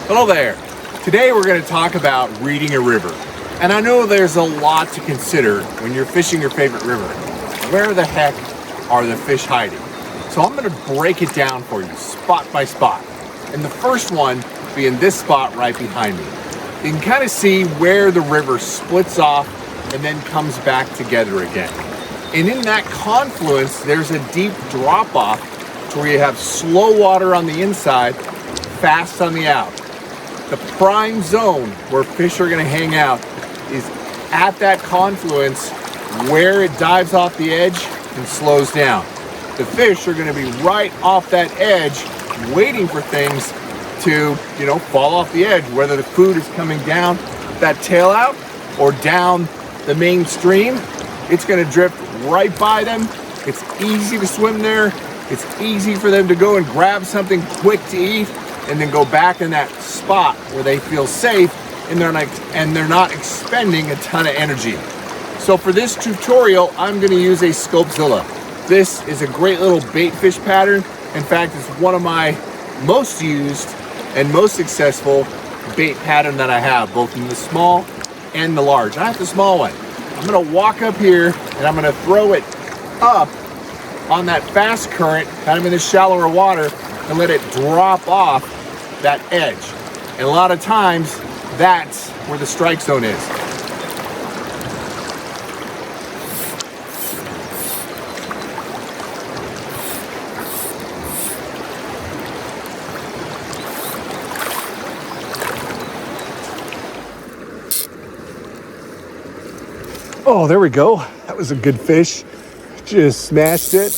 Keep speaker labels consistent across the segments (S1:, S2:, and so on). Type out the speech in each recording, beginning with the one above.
S1: Hello there. Today we're going to talk about reading a river. And I know there's a lot to consider when you're fishing your favorite river. Where the heck are the fish hiding? So I'm going to break it down for you spot by spot. And the first one being this spot right behind me. You can kind of see where the river splits off and then comes back together again. And in that confluence, there's a deep drop off to where you have slow water on the inside, fast on the out. The prime zone where fish are going to hang out is at that confluence where it dives off the edge and slows down. The fish are going to be right off that edge waiting for things to, fall off the edge, whether the food is coming down that tail out or down the main stream. It's going to drift right by them. It's easy to swim there. It's easy for them to go and grab something quick to eat and then go back in that spot where they feel safe and they're not expending a ton of energy. So for this tutorial, I'm going to use a Sculptzilla. This is a great little bait fish pattern. In fact, it's one of my most used and most successful bait pattern that I have, both in the small and the large. I have the small one. I'm going to walk up here and I'm going to throw it up on that fast current, kind of in the shallower water, and let it drop off that edge. And a lot of times that's where the strike zone is. Oh, there we go. That was a good fish. Just smashed it.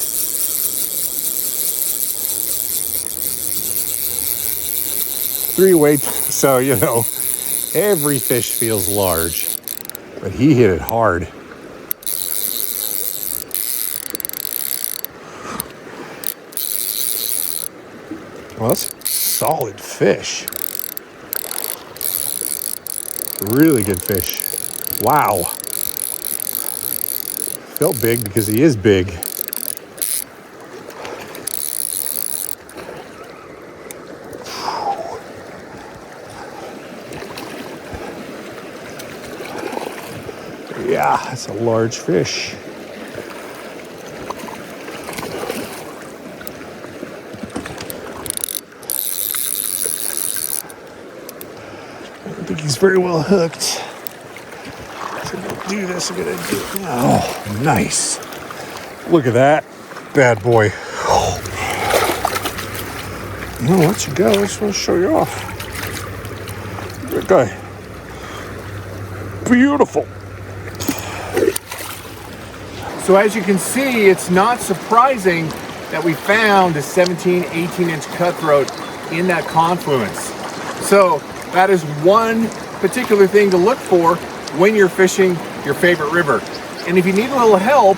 S1: 3 weight, so every fish feels large, but he hit it hard. Well, that's a solid fish. Really good fish. Wow. Felt big because he is big. Yeah, that's a large fish. I don't think he's very well hooked. So I'm gonna do this. I'm gonna do it. Oh, nice. Look at that bad boy. No, I'll let you go. I just want to show you off. Good guy. Beautiful. So as you can see, it's not surprising that we found a 17, 18-inch cutthroat in that confluence. So that is one particular thing to look for when you're fishing your favorite river. And if you need a little help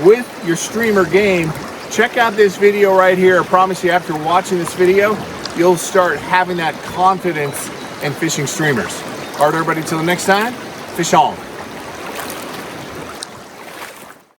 S1: with your streamer game, check out this video right here. I promise you, after watching this video, you'll start having that confidence in fishing streamers. All right, everybody, till the next time, fish on.